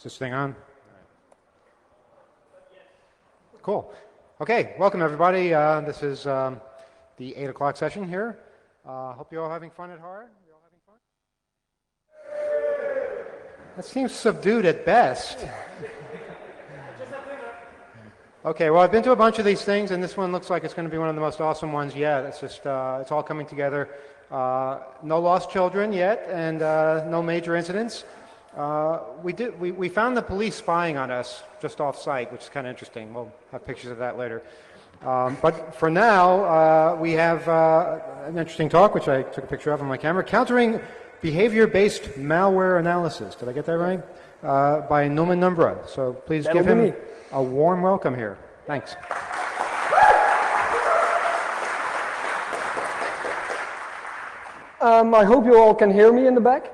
this thing on? Cool. Okay, welcome everybody. This is the 8 o'clock session here. Hope you're all having fun at heart. You all having fun? That seems subdued at best. Okay, well, I've been to a bunch of these things, and this one looks like it's going to be one of the most awesome ones yet. It's just, it's all coming together. No lost children yet, and no major incidents. We found the police spying on us just off-site, which is kind of interesting. We'll have pictures of that later. But for now, we have an interesting talk, which I took a picture of on my camera, Countering Behavior-Based Malware Analysis. Did I get that right? By Numan Numbra. So please give him a warm welcome here. Thanks. I hope you all can hear me in the back.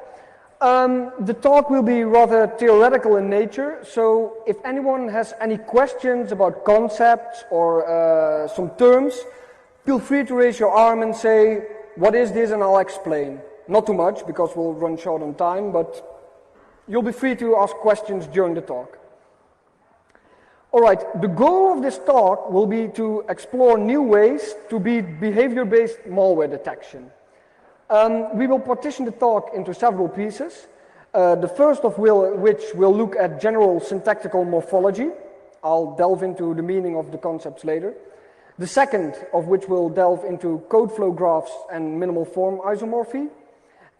The talk will be rather theoretical in nature, so if anyone has any questions about concepts or some terms, feel free to raise your arm and say, what is this, and I'll explain. Not too much, because we'll run short on time, but you'll be free to ask questions during the talk. Alright, the goal of this talk will be to explore new ways to beat behavior-based malware detection. We will partition the talk into several pieces. The first of which will look at general syntactical morphology. I'll delve into the meaning of the concepts later. The second of which will delve into code flow graphs and minimal form isomorphy.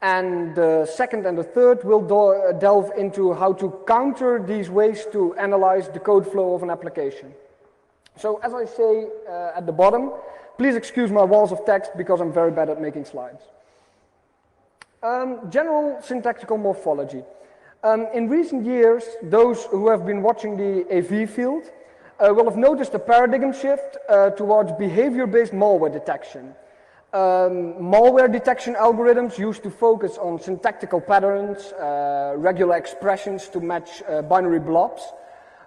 And the second and the third will delve into how to counter these ways to analyze the code flow of an application. So as I say at the bottom, please excuse my walls of text because I'm very bad at making slides. General syntactical morphology. In recent years, those who have been watching the AV field will have noticed a paradigm shift towards behavior-based malware detection. Malware detection algorithms used to focus on syntactical patterns, regular expressions to match binary blobs.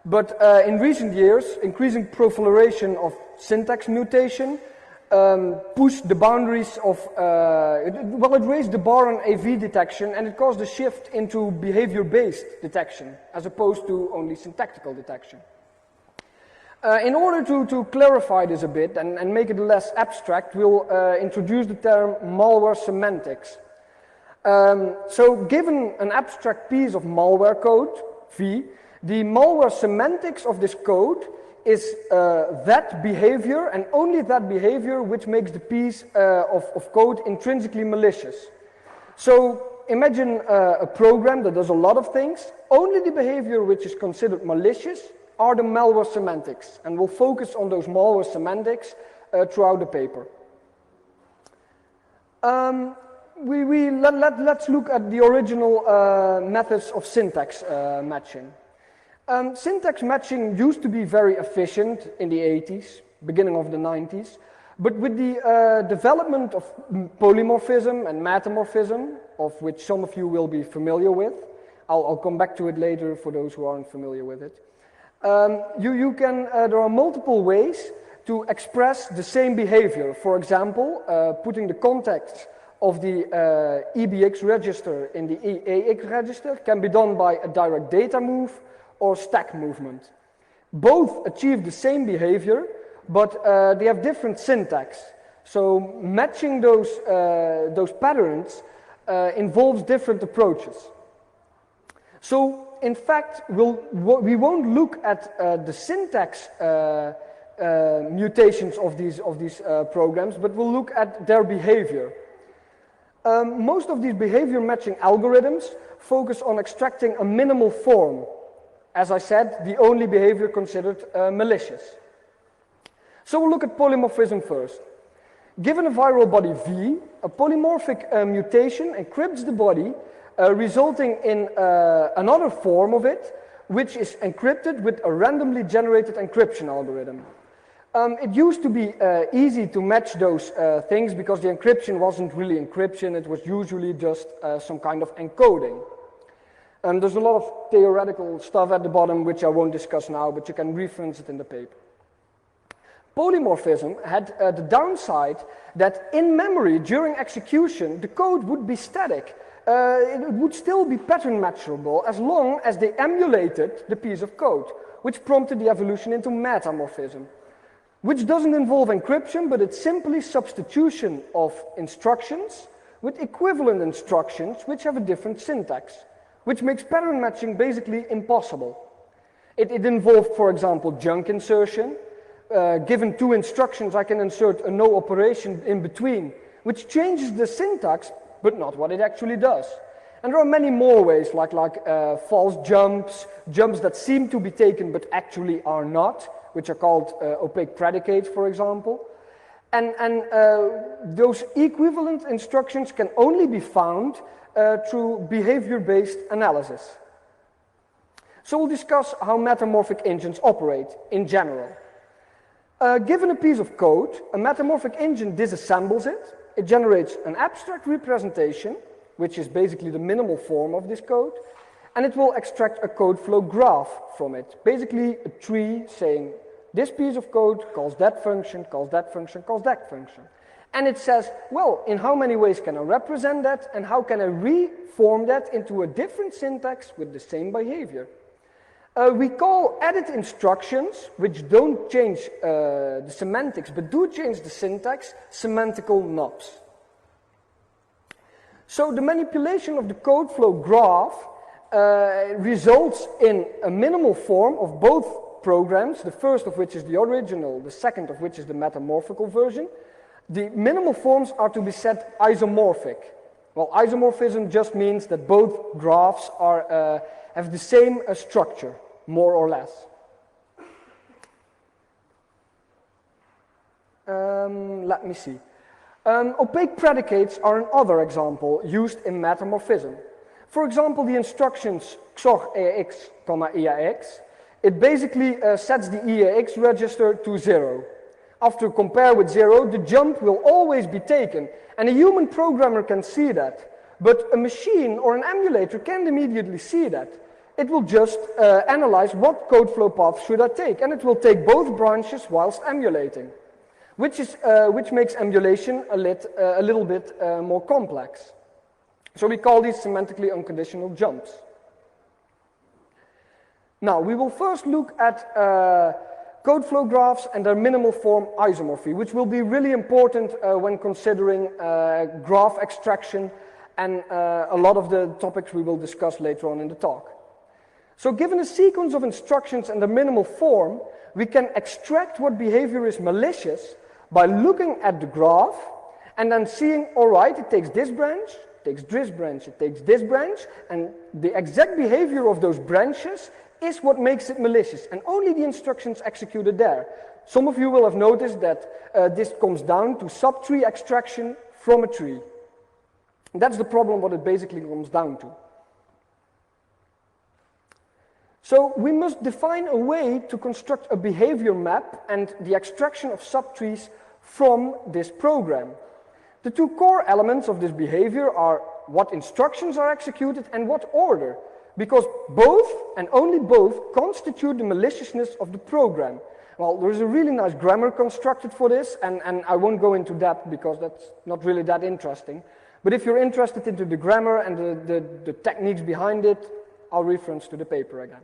But in recent years, increasing proliferation of syntax mutation pushed the boundaries of, it raised the bar on AV detection, and it caused a shift into behavior-based detection, as opposed to only syntactical detection. In order to clarify this a bit and make it less abstract, we'll introduce the term malware semantics. So given an abstract piece of malware code, V, the malware semantics of this code is that behavior, and only that behavior, which makes the piece of code intrinsically malicious. So imagine a program that does a lot of things. Only the behavior which is considered malicious are the malware semantics, and we'll focus on those malware semantics throughout the paper. Let's look at the original methods of syntax matching. Syntax matching used to be very efficient in the 80s, beginning of the 90s, but with the development of polymorphism and metamorphism, of which some of you will be familiar with, I'll come back to it later for those who aren't familiar with it. There are multiple ways to express the same behavior. For example, putting the context of the EBX register in the EAX register can be done by a direct data move or stack movement. Both achieve the same behavior, but they have different syntax. So matching those patterns involves different approaches. So in fact, we won't look at the syntax mutations of these programs, but we'll look at their behavior. Most of these behavior matching algorithms focus on extracting a minimal form. As I said, the only behavior considered malicious. So we'll look at polymorphism first. Given a viral body V, a polymorphic mutation encrypts the body, resulting in another form of it, which is encrypted with a randomly generated encryption algorithm. It used to be easy to match those things because the encryption wasn't really encryption, it was usually just some kind of encoding. There's a lot of theoretical stuff at the bottom which I won't discuss now, but you can reference it in the paper. Polymorphism had the downside that in memory during execution the code would be static it would still be pattern matchable as long as they emulated the piece of code, which prompted the evolution into metamorphism, which doesn't involve encryption, but it's simply substitution of instructions with equivalent instructions which have a different syntax, which makes pattern matching basically impossible. It involved, for example, junk insertion. Given two instructions, I can insert a no operation in between, which changes the syntax, but not what it actually does. And there are many more ways, like false jumps, jumps that seem to be taken but actually are not, which are called opaque predicates, for example. And those equivalent instructions can only be found through behavior-based analysis. So we'll discuss how metamorphic engines operate in general. Given a piece of code, a metamorphic engine disassembles it. It generates an abstract representation, which is basically the minimal form of this code, and it will extract a code flow graph from it. Basically a tree saying, this piece of code calls that function, calls that function, calls that function. And it says, well, in how many ways can I represent that, and how can I reform that into a different syntax with the same behavior? We call edit instructions, which don't change the semantics, but do change the syntax, semantical knobs. So the manipulation of the code flow graph results in a minimal form of both programs, the first of which is the original, the second of which is the metamorphical version. The minimal forms are to be set isomorphic. Well, isomorphism just means that both graphs are, have the same structure, more or less. Let me see. Opaque predicates are another example used in metamorphism. For example, the instructions XOR EAX, EAX, it basically sets the EAX register to 0. After compare with 0, the jump will always be taken, and a human programmer can see that. But a machine or an emulator can't immediately see that. It will just analyze what code flow path should I take, and it will take both branches whilst emulating, which makes emulation a little bit more complex. So we call these semantically unconditional jumps. Now, we will first look at code flow graphs and their minimal form isomorphy, which will be really important when considering graph extraction and a lot of the topics we will discuss later on in the talk. So given a sequence of instructions and the minimal form, we can extract what behavior is malicious by looking at the graph and then seeing, all right, it takes this branch, it takes this branch, it takes this branch, and the exact behavior of those branches is what makes it malicious, and only the instructions executed there. Some of you will have noticed that this comes down to subtree extraction from a tree. And that's the problem, what it basically comes down to. So we must define a way to construct a behavior map and the extraction of subtrees from this program. The two core elements of this behavior are what instructions are executed and what order, because both, and only both, constitute the maliciousness of the program. Well, there is a really nice grammar constructed for this, and I won't go into that because that's not really that interesting. But if you're interested into the grammar and the techniques behind it, I'll reference to the paper again.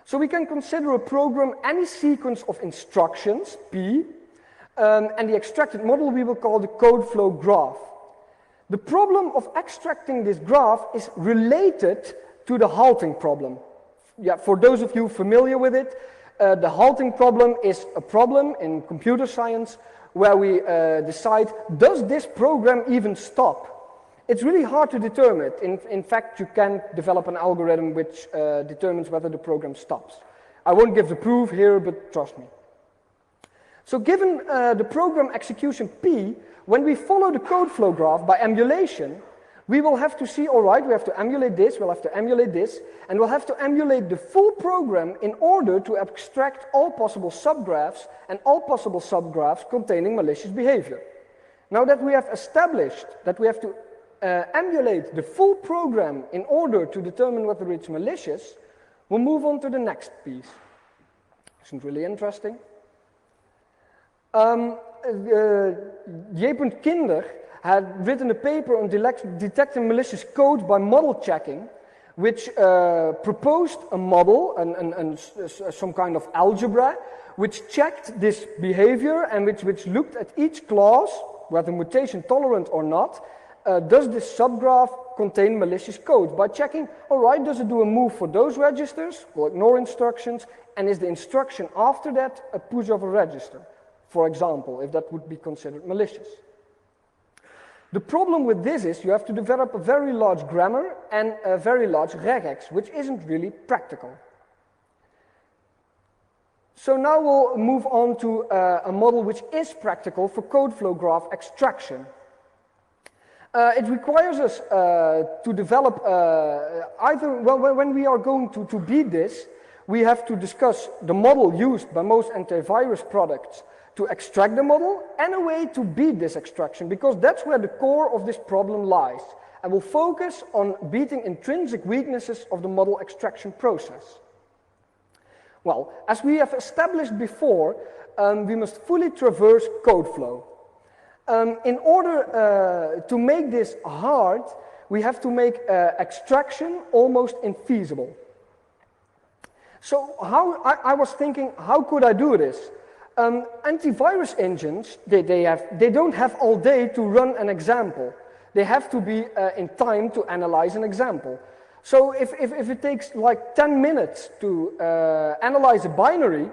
So we can consider a program any sequence of instructions, P, and the extracted model we will call the code flow graph. The problem of extracting this graph is related to the halting problem. Yeah, for those of you familiar with it, the halting problem is a problem in computer science where we decide, does this program even stop? It's really hard to determine it. In fact, you can develop an algorithm which determines whether the program stops. I won't give the proof here, but trust me. So given the program execution P, when we follow the code flow graph by emulation, we will have to see, all right, we have to emulate this, we'll have to emulate this, and we'll have to emulate the full program in order to extract all possible subgraphs and all possible subgraphs containing malicious behavior. Now that we have established that we have to emulate the full program in order to determine whether it's malicious, we'll move on to the next piece. Isn't really interesting? J. Kinder had written a paper on detecting malicious code by model checking, which proposed a model, some kind of algebra, which checked this behavior and which looked at each class, whether mutation tolerant or not, does this subgraph contain malicious code? By checking, all right, does it do a move for those registers? We'll ignore instructions. And is the instruction after that a push of a register? For example, if that would be considered malicious. The problem with this is you have to develop a very large grammar and a very large regex, which isn't really practical. So now we'll move on to a model which is practical for code flow graph extraction. It requires us to develop when we are going to beat this, we have to discuss the model used by most antivirus products to extract the model and a way to beat this extraction, because that's where the core of this problem lies. And we'll focus on beating intrinsic weaknesses of the model extraction process. Well, as we have established before, we must fully traverse code flow. In order to make this hard, we have to make extraction almost infeasible. So I was thinking, how could I do this? Antivirus engines, they don't have all day to run an example. They have to be in time to analyze an example. So if it takes like 10 minutes to analyze a binary,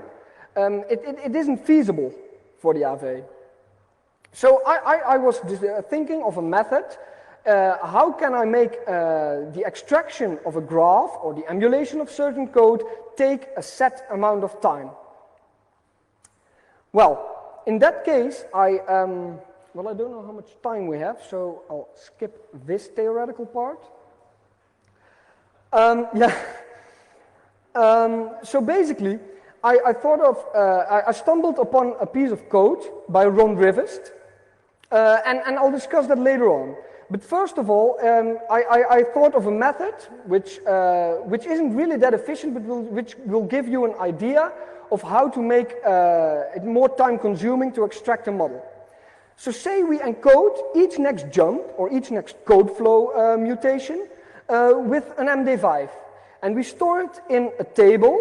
it isn't feasible for the AV. So I was thinking of a method. How can I make the extraction of a graph or the emulation of certain code take a set amount of time? Well, in that case, I don't know how much time we have, so I'll skip this theoretical part. So basically, I stumbled upon a piece of code by Ron Rivest, and I'll discuss that later on. But first of all, I thought of a method which isn't really that efficient, but which will give you an idea of how to make it more time-consuming to extract a model. So say we encode each next jump or each next code flow mutation with an MD5, and we store it in a table.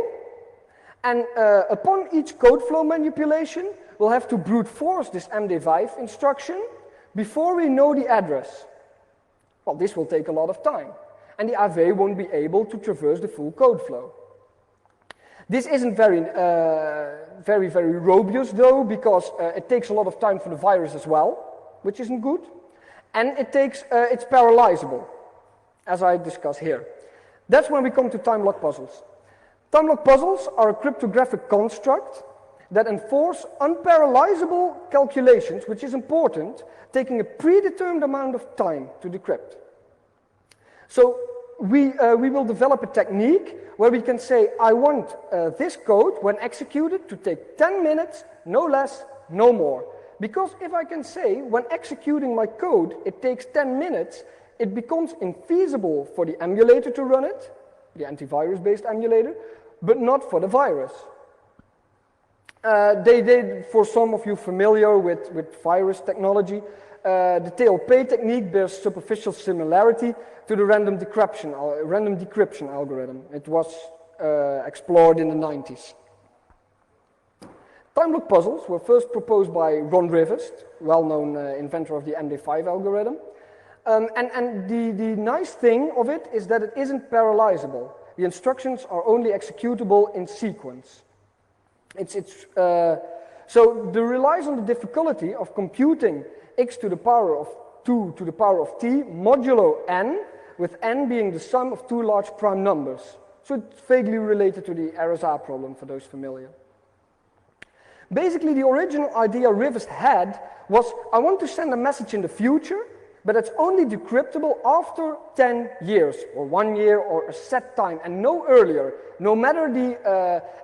And upon each code flow manipulation, we'll have to brute force this MD5 instruction before we know the address. Well, this will take a lot of time, and the AV won't be able to traverse the full code flow. This isn't very robust, though, because it takes a lot of time for the virus as well, which isn't good, and it's parallelizable, as I discuss here. That's when we come to time lock puzzles. Time lock puzzles are a cryptographic construct that enforce unparallelizable calculations, which is important, taking a predetermined amount of time to decrypt. So we will develop a technique where we can say, I want this code, when executed, to take 10 minutes, no less, no more. Because if I can say, when executing my code, it takes 10 minutes, it becomes infeasible for the emulator to run it, the antivirus-based emulator, but not for the virus. For some of you familiar with virus technology, the TLP technique bears superficial similarity to the random decryption algorithm. It was explored in the 90s. Time lock puzzles were first proposed by Ron Rivest, well-known inventor of the MD5 algorithm. And the nice thing of it is that it isn't parallelizable. The instructions are only executable in sequence. So it relies on the difficulty of computing x to the power of 2 to the power of t modulo n, with n being the sum of two large prime numbers. So it's vaguely related to the RSA problem for those familiar. Basically, the original idea Rivest had was, I want to send a message in the future, but it's only decryptable after 10 years, or 1 year, or a set time, and no earlier, no matter the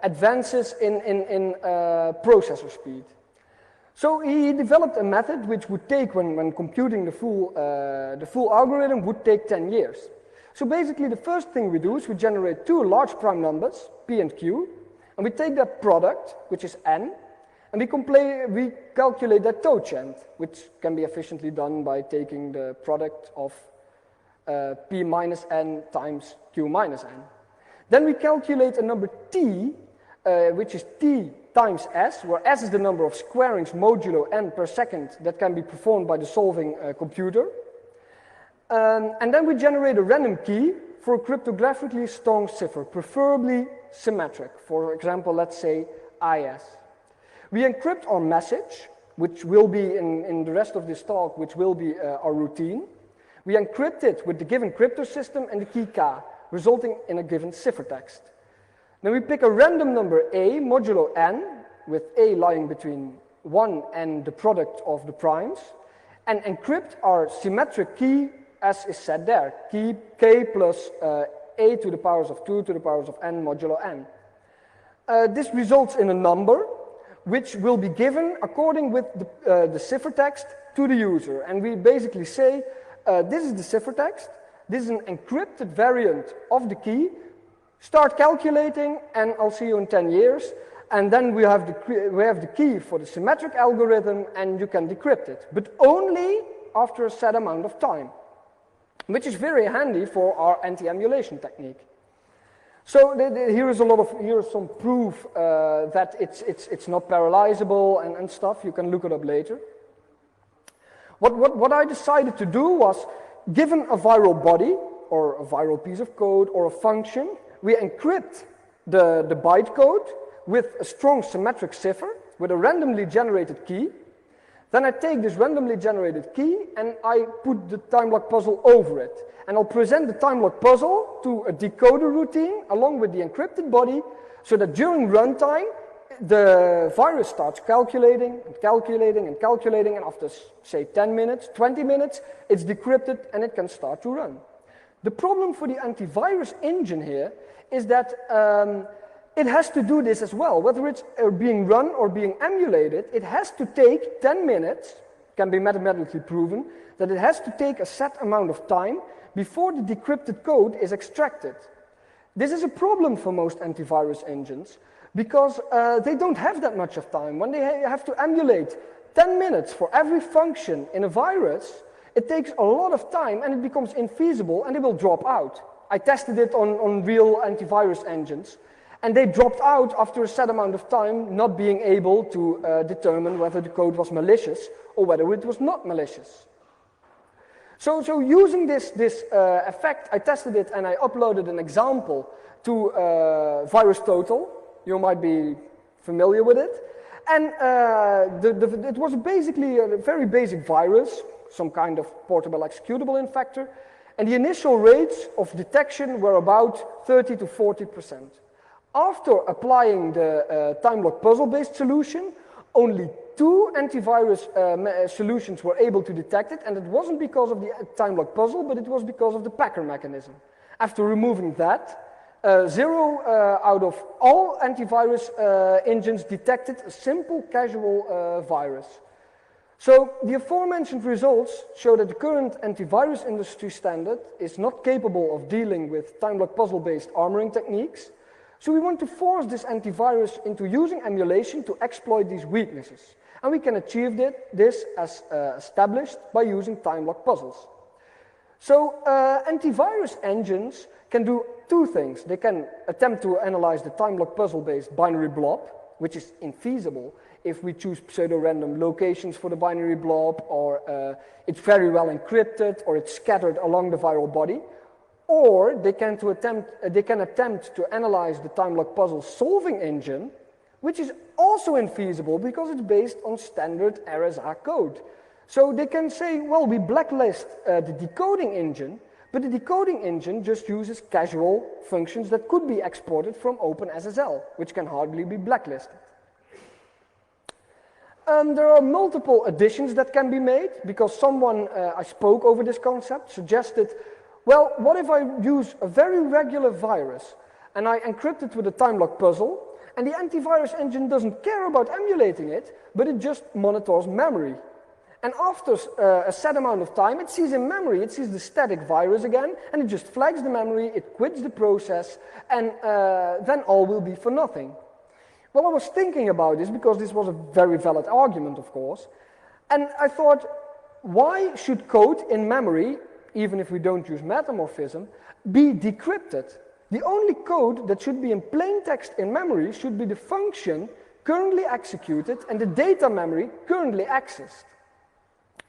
advances in processor speed. So he developed a method which would take, when computing the full algorithm, would take 10 years. So basically, the first thing we do is we generate two large prime numbers, p and q, and we take that product, which is n, And we calculate that tangent, which can be efficiently done by taking the product of p minus n times q minus n. Then we calculate a number t, which is t times s, where s is the number of squarings modulo n per second that can be performed by the solving computer. And then we generate a random key for a cryptographically strong cipher, preferably symmetric. For example, let's say IS. We encrypt our message, which will be in the rest of this talk, which will be our routine. We encrypt it with the given crypto system and the key K, resulting in a given ciphertext. Then we pick a random number A modulo n, with A lying between 1 and the product of the primes, and encrypt our symmetric key as is said there, key K plus A to the powers of 2 to the powers of n modulo n. This results in a number which will be given according with the ciphertext to the user. And we basically say, this is the ciphertext, this is an encrypted variant of the key, start calculating, and I'll see you in 10 years. And then we have the key for the symmetric algorithm, and you can decrypt it, but only after a set amount of time, which is very handy for our anti-emulation technique. So here is some proof that it's not parallelizable and stuff. You can look it up later. What I decided to do was, given a viral body or a viral piece of code or a function, we encrypt the bytecode with a strong symmetric cipher with a randomly generated key. Then I take this randomly generated key and I put the time lock puzzle over it. And I'll present the time lock puzzle to a decoder routine along with the encrypted body, so that during runtime, the virus starts calculating and calculating and calculating, and after, say, 10 minutes, 20 minutes, it's decrypted and it can start to run. The problem for the antivirus engine here is that it has to do this as well. Whether it's being run or being emulated, it has to take 10 minutes, can be mathematically proven, that it has to take a set amount of time before the decrypted code is extracted. This is a problem for most antivirus engines because they don't have that much of time. When they have to emulate 10 minutes for every function in a virus, it takes a lot of time and it becomes infeasible and it will drop out. I tested it on real antivirus engines, and they dropped out after a set amount of time, not being able to determine whether the code was malicious or whether it was not malicious. So using this effect, I tested it and I uploaded an example to VirusTotal. You might be familiar with it. And it was basically a very basic virus, some kind of portable executable infector. And the initial rates of detection were about 30 to 40%. After applying the time lock puzzle-based solution, only 2 antivirus solutions were able to detect it, and it wasn't because of the time lock puzzle, but it was because of the packer mechanism. After removing that, 0 out of all antivirus engines detected a simple casual virus. So the aforementioned results show that the current antivirus industry standard is not capable of dealing with time lock puzzle-based armoring techniques. So we want to force this antivirus into using emulation to exploit these weaknesses. And we can achieve this as established by using time lock puzzles. So antivirus engines can do 2 things. They can attempt to analyze the time lock puzzle-based binary blob, which is infeasible if we choose pseudo-random locations for the binary blob, or it's very well encrypted, or it's scattered along the viral body. Or they can attempt to analyze the time lock puzzle solving engine, which is also infeasible because it's based on standard RSA code. So they can say, well, we blacklist the decoding engine, but the decoding engine just uses casual functions that could be exported from OpenSSL, which can hardly be blacklisted. There are multiple additions that can be made because someone I spoke over this concept suggested, well, what if I use a very regular virus and I encrypt it with a time lock puzzle, and the antivirus engine doesn't care about emulating it, but it just monitors memory. And after a set amount of time, it sees in memory, it sees the static virus again, and it just flags the memory, it quits the process, and then all will be for nothing. Well, I was thinking about this because this was a very valid argument, of course. And I thought, why should code in memory, even if we don't use metamorphism, be decrypted? The only code that should be in plain text in memory should be the function currently executed and the data memory currently accessed.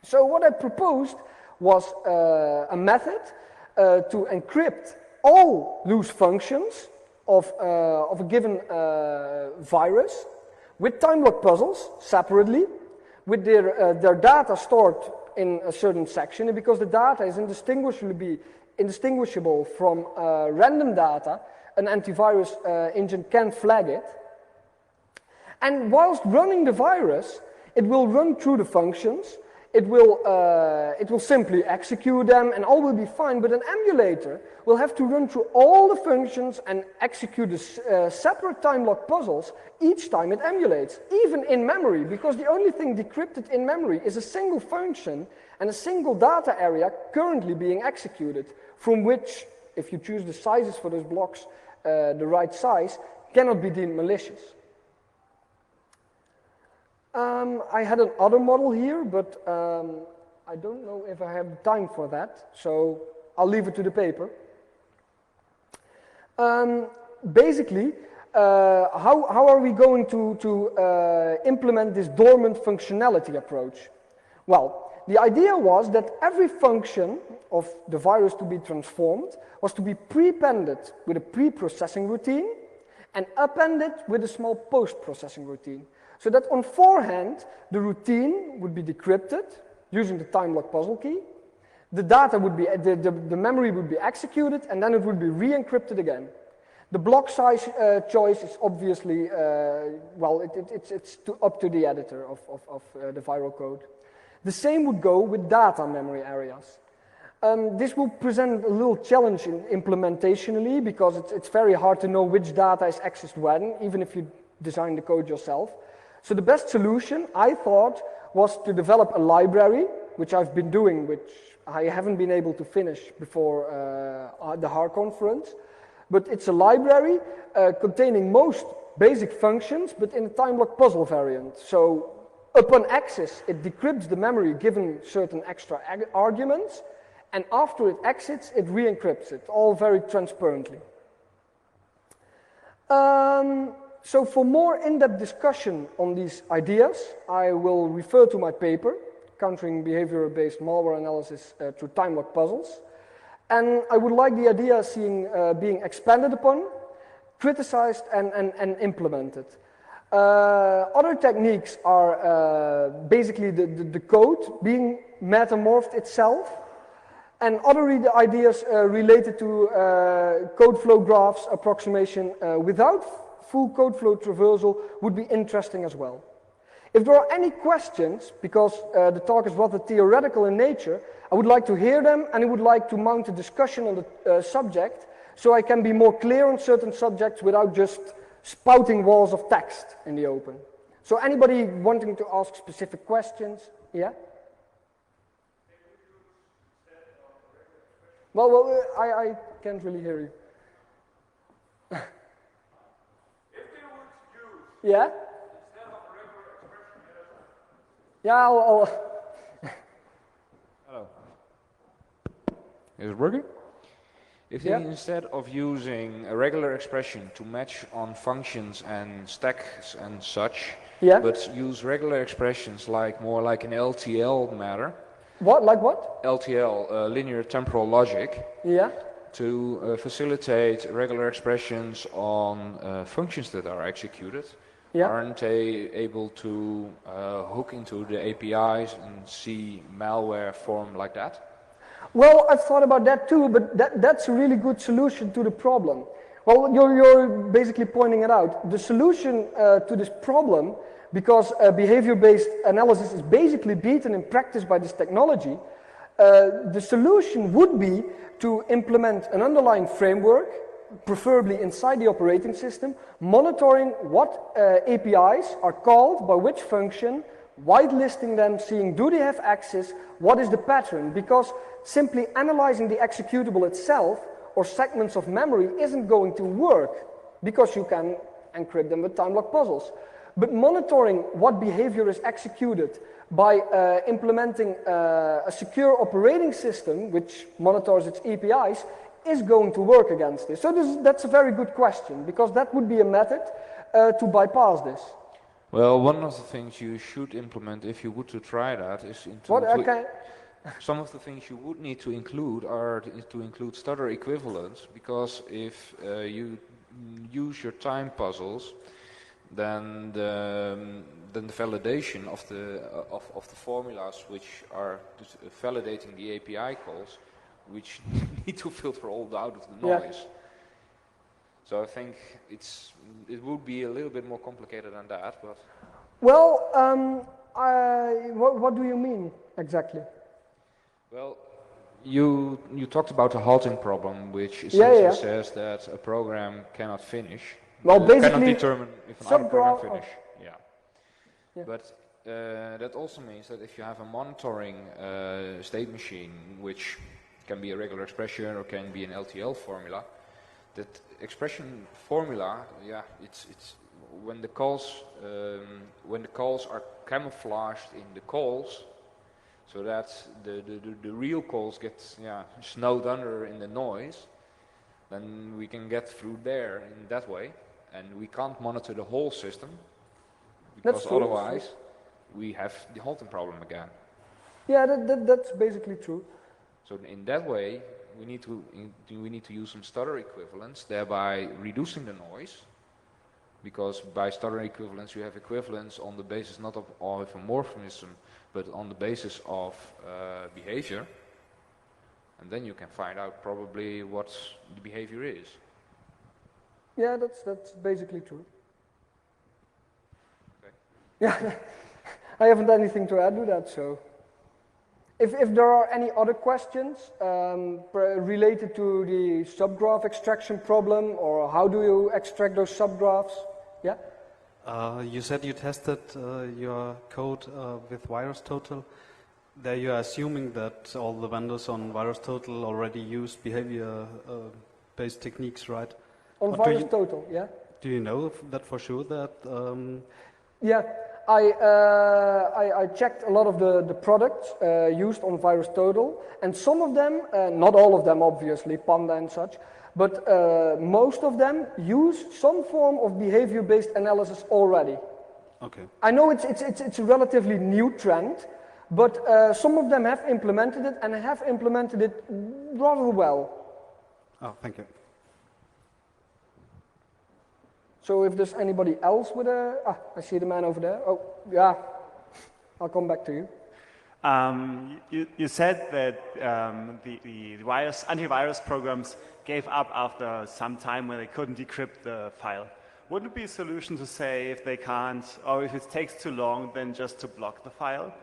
So what I proposed was a method to encrypt all loose functions of a given virus with time lock puzzles separately, with their data stored in a certain section, and because the data is indistinguishable from random data, an antivirus engine can flag it. And whilst running the virus, it will run through the functions, it will simply execute them and all will be fine, but an emulator will have to run through all the functions and execute the separate time lock puzzles each time it emulates, even in memory, because the only thing decrypted in memory is a single function and a single data area currently being executed, from which, if you choose the sizes for those blocks the right size, cannot be deemed malicious. I had another model here, but I don't know if I have time for that, so I'll leave it to the paper. Basically, how are we going to implement this dormant functionality approach? Well, the idea was that every function of the virus to be transformed was to be prepended with a pre-processing routine and appended with a small post-processing routine. So that on forehand, the routine would be decrypted using the time lock puzzle key. The data would be, the memory would be executed, and then it would be re-encrypted again. The block size choice is obviously, well, it's up to the editor of the viral code. The same would go with data memory areas. This will present a little challenge implementationally because it's very hard to know which data is accessed when, even if you design the code yourself. So the best solution, I thought, was to develop a library, which I've been doing, which I haven't been able to finish before the HAR conference. But it's a library containing most basic functions, but in a time lock puzzle variant. So upon access, it decrypts the memory given certain extra arguments, and after it exits, it re-encrypts it, all very transparently. So for more in-depth discussion on these ideas, I will refer to my paper, Countering Behavior-Based Malware Analysis Through Time Lock Puzzles. And I would like the idea being expanded upon, criticized, and implemented. Other techniques are basically the code being metamorphed itself, and other ideas related to code flow graphs approximation without full code flow traversal would be interesting as well. If there are any questions, because the talk is rather theoretical in nature, I would like to hear them, and I would like to mount a discussion on the subject so I can be more clear on certain subjects without just spouting walls of text in the open. So anybody wanting to ask specific questions? Yeah? Well, I can't really hear you. Yeah? Yeah, I'll Hello. Is it working? If they, instead of using a regular expression to match on functions and stacks and such, but use regular expressions like more like an LTL matter. What? Like what? LTL, linear temporal logic. Yeah. To facilitate regular expressions on functions that are executed. Aren't they able to hook into the APIs and see malware form like that? Well, I've thought about that too, but that's a really good solution to the problem. Well, you're basically pointing it out. The solution to this problem, because behavior-based analysis is basically beaten in practice by this technology, the solution would be to implement an underlying framework, preferably inside the operating system, monitoring what APIs are called by which function, whitelisting them, seeing do they have access, what is the pattern, because simply analyzing the executable itself or segments of memory isn't going to work, because you can encrypt them with time lock puzzles. But monitoring what behavior is executed by implementing a secure operating system which monitors its APIs is going to work against this. So that's a very good question, because that would be a method to bypass this. Well, one of the things you should implement if you would to try that is some of the things you would need to include are to include stutter equivalents, because if you use your time puzzles, then the validation of the formulas which are validating the API calls, which need to filter all out of the noise. Yeah. So I think it would be a little bit more complicated than that, but. Well, what do you mean exactly? Well, you talked about the halting problem, which essentially says that a program cannot finish. Well, basically, cannot determine if another program finish. Yeah. But that also means that if you have a monitoring state machine, which can be a regular expression or can be an LTL formula, that expression formula, it's when the calls are camouflaged in the calls, so that the real calls get snowed under in the noise, then we can get through there in that way, and we can't monitor the whole system, because otherwise we have the halting problem again. Yeah, that's basically true. So in that way, we need to use some stutter equivalents, thereby reducing the noise, because by stutter equivalents you have equivalents on the basis not of a morphism, but on the basis of behavior, and then you can find out probably what the behavior is. Yeah, that's basically true. Okay. Yeah, I haven't anything to add to that, so. If there are any other questions related to the subgraph extraction problem, or how do you extract those subgraphs? Yeah? You said you tested your code with VirusTotal. There you are assuming that all the vendors on VirusTotal already use behavior-based techniques, right? On VirusTotal, yeah. Do you know that for sure that... Yeah. I checked a lot of the products used on VirusTotal, and some of them, not all of them obviously, Panda and such, but most of them use some form of behavior-based analysis already. Okay. I know it's a relatively new trend, but some of them have implemented it, and have implemented it rather well. Oh, thank you. So if there's anybody else with I see the man over there. Oh, yeah, I'll come back to you. You said that the antivirus programs gave up after some time when they couldn't decrypt the file. Wouldn't it be a solution to say if they can't, or if it takes too long, then just to block the file?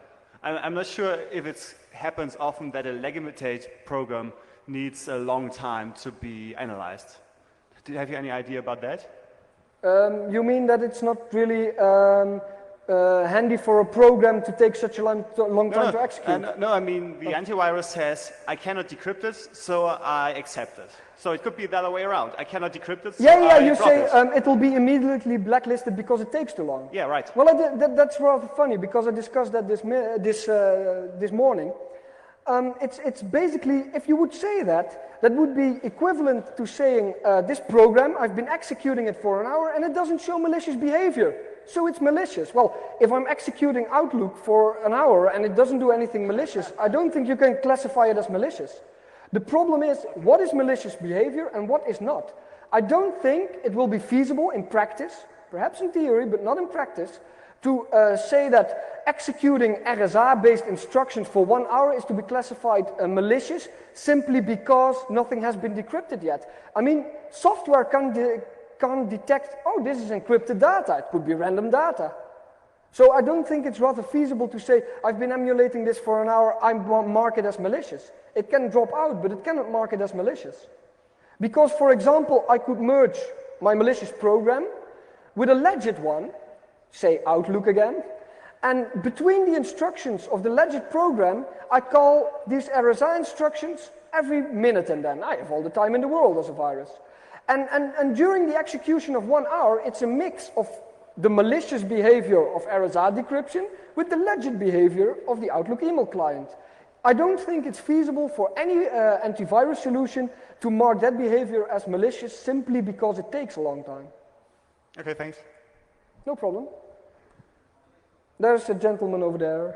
I'm not sure if it happens often that a legitimate program needs a long time to be analyzed. Have you any idea about that? You mean that it's not really handy for a program to take such a long time to execute? No, I mean the antivirus says, I cannot decrypt it, so I accept it. So it could be the other way around. I cannot decrypt it, so you say it will be immediately blacklisted because it takes too long. Yeah, right. Well, that's rather funny, because I discussed that this morning. It's basically, if you would say that would be equivalent to saying, this program, I've been executing it for an hour and it doesn't show malicious behavior, so it's malicious. Well, if I'm executing Outlook for an hour and it doesn't do anything malicious, I don't think you can classify it as malicious. The problem is, what is malicious behavior and what is not? I don't think it will be feasible in practice, perhaps in theory, but not in practice, to say that executing RSA-based instructions for 1 hour is to be classified malicious simply because nothing has been decrypted yet. I mean, software can't detect, oh, this is encrypted data. It could be random data. So I don't think it's rather feasible to say, I've been emulating this for an hour, I mark it as malicious. It can drop out, but it cannot mark it as malicious. Because, for example, I could merge my malicious program with a legit one, say Outlook again, and between the instructions of the legit program, I call these RSA instructions every minute and then. I have all the time in the world as a virus. And during the execution of 1 hour, it's a mix of the malicious behavior of RSA decryption with the legit behavior of the Outlook email client. I don't think it's feasible for any antivirus solution to mark that behavior as malicious simply because it takes a long time. Okay, thanks. No problem. There's a gentleman over there.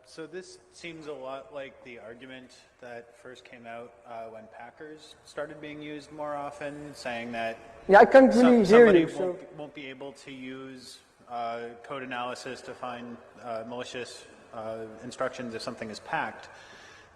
So this seems a lot like the argument that first came out when Packers started being used more often, saying that I can't really hear you. Somebody won't be able to use code analysis to find malicious instructions if something is packed.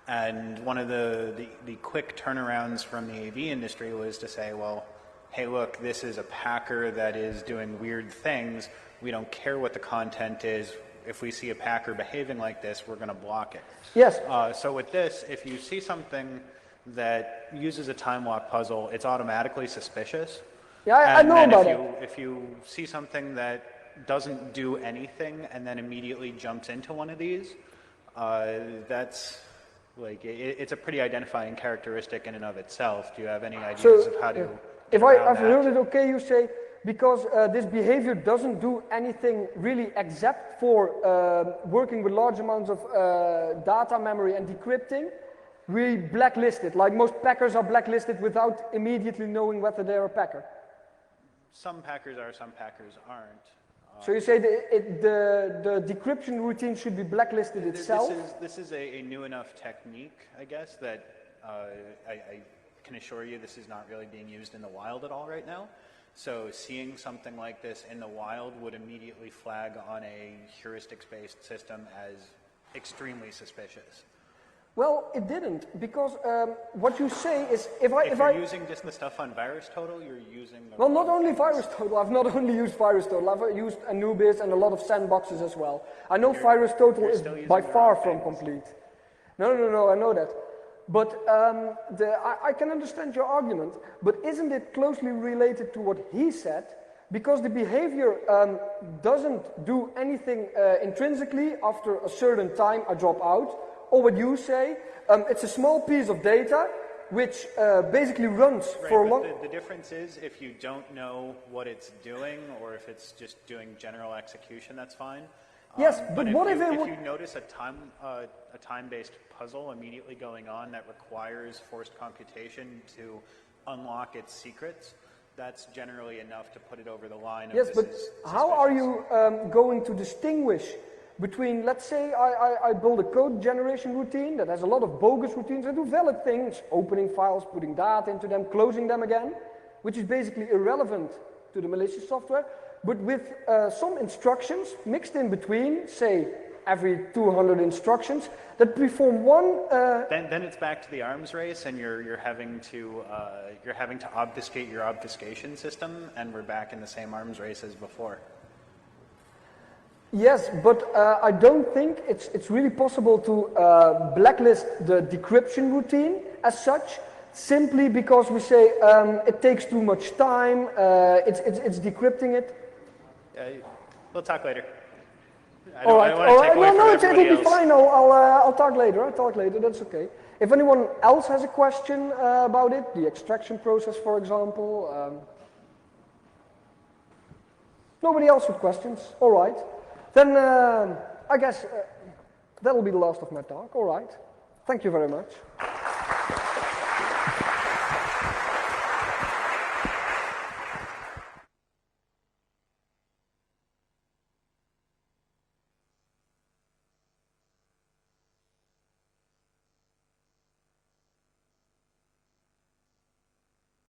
And one of the quick turnarounds from the AV industry was to say, well, hey, look, this is a packer that is doing weird things. We don't care what the content is. If we see a packer behaving like this, we're going to block it. Yes. So with this, if you see something that uses a time lock puzzle, it's automatically suspicious. Yeah, I know about it. If you see something that doesn't do anything and then immediately jumps into one of these, that's like it's a pretty identifying characteristic in and of itself. Do you have any ideas of how to? If I've heard it okay, you say. Because this behavior doesn't do anything really except for working with large amounts of data memory and decrypting, we blacklist it. Like most packers are blacklisted without immediately knowing whether they're a packer. Some packers are, some packers aren't. So you say the decryption routine should be blacklisted itself? This is a new enough technique, I guess, that I can assure you this is not really being used in the wild at all right now. So seeing something like this in the wild would immediately flag on a heuristics-based system as extremely suspicious. Well, it didn't, because what you say is if you're using just the stuff on VirusTotal, you're using the well, not only VirusTotal. I've not only used VirusTotal. I've used Anubis and a lot of sandboxes as well. I know VirusTotal is by far from complete. No, I know that. But I can understand your argument, but isn't it closely related to what he said? Because the behavior doesn't do anything intrinsically after a certain time I drop out, or what you say, it's a small piece of data which basically runs for a long... The difference is if you don't know what it's doing, or if it's just doing general execution, that's fine. Yes, but what if you notice a time-based puzzle immediately going on that requires forced computation to unlock its secrets, that's generally enough to put it over the line. Yes, but how are you going to distinguish between, let's say, I build a code generation routine that has a lot of bogus routines that do valid things, opening files, putting data into them, closing them again, which is basically irrelevant to the malicious software. But with some instructions mixed in between, say every 200 instructions, that perform one. Then it's back to the arms race, and you're having to obfuscate your obfuscation system, and we're back in the same arms race as before. Yes, but I don't think it's really possible to blacklist the decryption routine as such. Simply because we say it takes too much time, it's decrypting it. We'll talk later. All right. No, it'll be fine. I'll talk later. I'll talk later. That's okay. If anyone else has a question about it, the extraction process, for example. Nobody else with questions. All right. Then I guess that'll be the last of my talk. All right. Thank you very much.